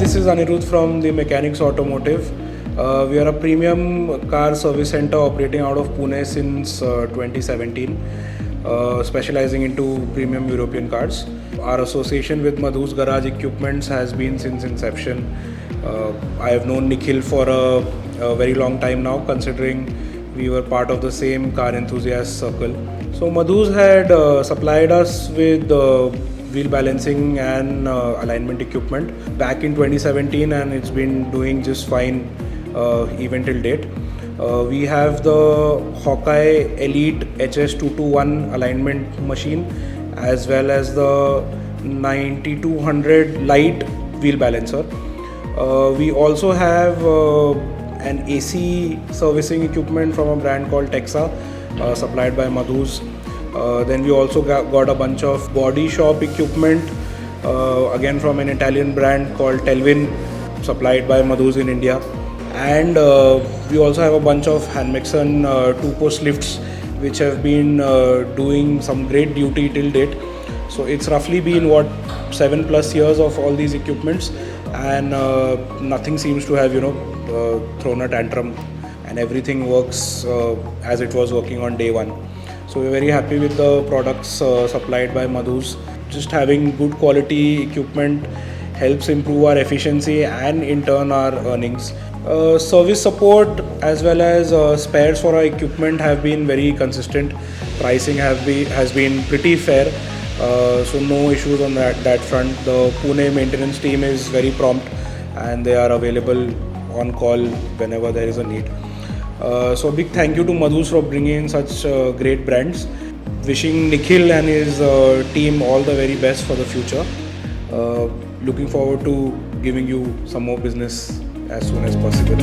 this is Aniruddh from the Mechanix Automotive. We are a premium car service center operating out of Pune since 2017, specializing into premium European cars. Our association with Madhus Garage Equipments has been since inception. I have known Nikhil for a very long time now, considering we were part of the same car enthusiast circle. So Madhus had supplied us with wheel balancing and alignment equipment back in 2017, and it's been doing just fine even till date. We have the Hawkeye Elite HS221 alignment machine, as well as the 9200 light wheel balancer. We also have an AC servicing equipment from a brand called Texa, supplied by Madhus. Then we also got a bunch of body shop equipment, again from an Italian brand called Telvin, supplied by Madhus in India. And we also have a bunch of Hanmixon two-post lifts, which have been doing some great duty till date. So it's roughly been 7+ years of all these equipments, and nothing seems to have thrown a tantrum, and everything works as it was working on day one. So we're very happy with the products supplied by Madhus. Just having good quality equipment helps improve our efficiency and in turn our earnings. Service support as well as spares for our equipment have been very consistent. Pricing has been pretty fair, so no issues on that front. The Pune maintenance team is very prompt, and they are available on call whenever there is a need. So a big thank you to Madhus for bringing in such great brands. Wishing Nikhil and his team all the very best for the future. Looking forward to giving you some more business as soon as possible.